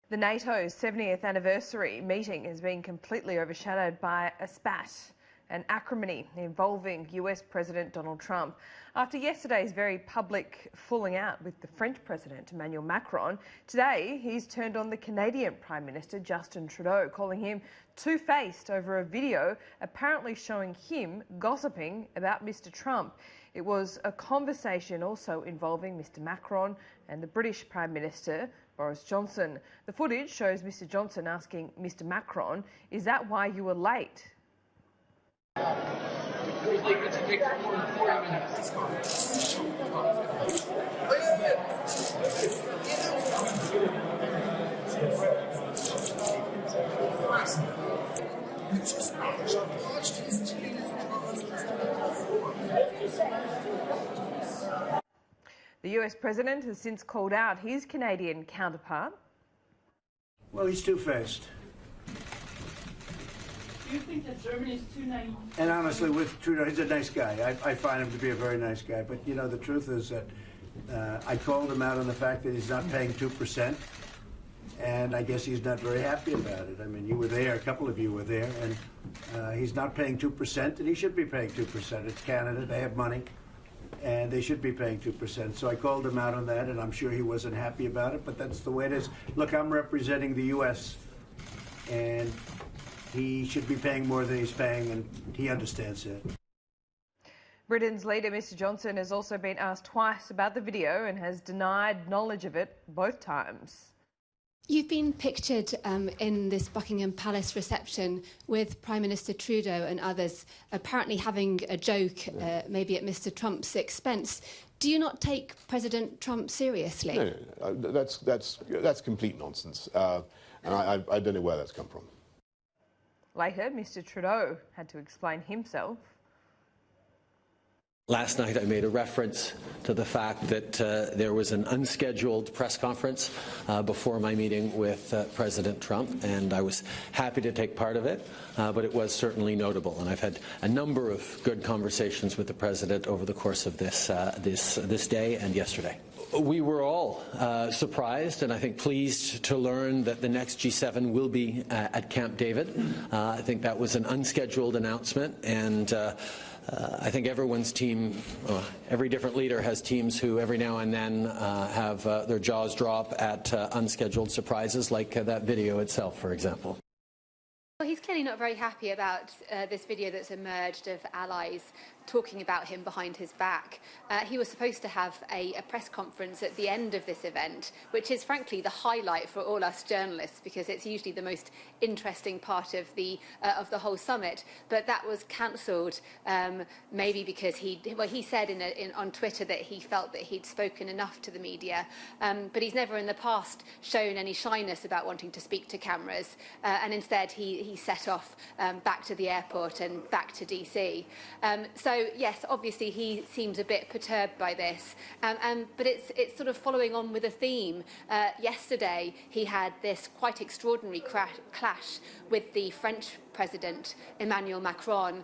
The NATO's 70th anniversary meeting has been completely overshadowed by a spat, an acrimony involving US President Donald Trump. After yesterday's very public falling out with the French President Emmanuel Macron, today he's turned on the Canadian Prime Minister Justin Trudeau, calling him two-faced over a video apparently showing him gossiping about Mr Trump. It was a conversation also involving Mr Macron and the British Prime Minister Boris Johnson. The footage shows Mr Johnson asking Mr Macron, "Is that why you were late?" It was like it's a big 40 minutes. The US President has since called out his Canadian counterpart. Well, he's two-faced. Do you think that Germany's too naive? And honestly, with Trudeau, he's a nice guy. I find him to be a very nice guy. But, you know, the truth is that I called him out on the fact that he's not paying 2%. And I guess he's not very happy about it. I mean, you were there, a couple of you were there, and he's not paying 2%, and he should be paying 2%. It's Canada, they have money, and they should be paying 2%. So I called him out on that, and I'm sure he wasn't happy about it, but that's the way it is. Look, I'm representing the U.S., and he should be paying more than he's paying, and he understands that. Britain's leader, Mr Johnson, has also been asked twice about the video and has denied knowledge of it both times. You've been pictured in this Buckingham Palace reception with Prime Minister Trudeau and others apparently having a joke, maybe at Mr Trump's expense. Do you not take President Trump seriously? No, that's complete nonsense, and I don't know where that's come from. Later, Mr Trudeau had to explain himself. Last night I made a reference to the fact that there was an unscheduled press conference before my meeting with President Trump, and I was happy to take part of it, but it was certainly notable. And I've had a number of good conversations with the President over the course of this day and yesterday. We were all surprised and I think pleased to learn that the next G7 will be at Camp David. I think that was an unscheduled announcement, and I think everyone's team, every different leader has teams who every now and then have their jaws drop at unscheduled surprises, like that video itself, for example. Well, he's clearly not very happy about this video that's emerged of allies talking about him behind his back. He was supposed to have a press conference at the end of this event, which is frankly the highlight for all us journalists, because it's usually the most interesting part of the whole summit. But that was cancelled, maybe because he said on Twitter that he felt that he'd spoken enough to the media, but he's never in the past shown any shyness about wanting to speak to cameras, and instead he set off back to the airport and back to DC. So yes, obviously he seems a bit perturbed by this, but it's sort of following on with a theme. Yesterday he had this quite extraordinary clash with the French President Emmanuel Macron,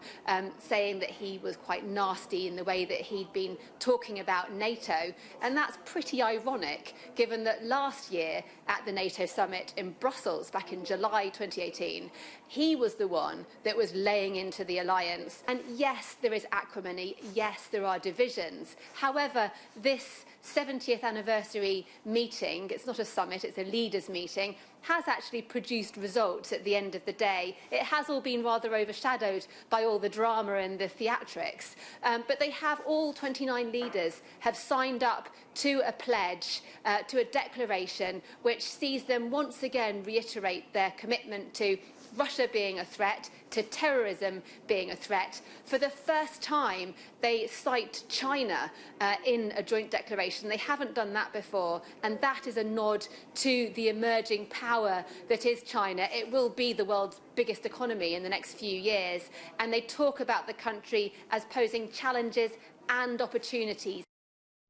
saying that he was quite nasty in the way that he'd been talking about NATO, and that's pretty ironic given that last year at the NATO summit in Brussels back in July 2018 he was the one that was laying into the alliance. And yes, there is acrimony, yes, there are divisions. However, this 70th anniversary meeting, it's not a summit, it's a leaders' meeting, has actually produced results at the end of the day. It has all been rather overshadowed by all the drama and the theatrics, but they have, all 29 leaders have signed up to a pledge, to a declaration which sees them once again reiterate their commitment to Russia being a threat, to terrorism being a threat. For the first time, they cite China in a joint declaration. They haven't done that before, and that is a nod to the emerging power that is China. It will be the world's biggest economy in the next few years, and they talk about the country as posing challenges and opportunities.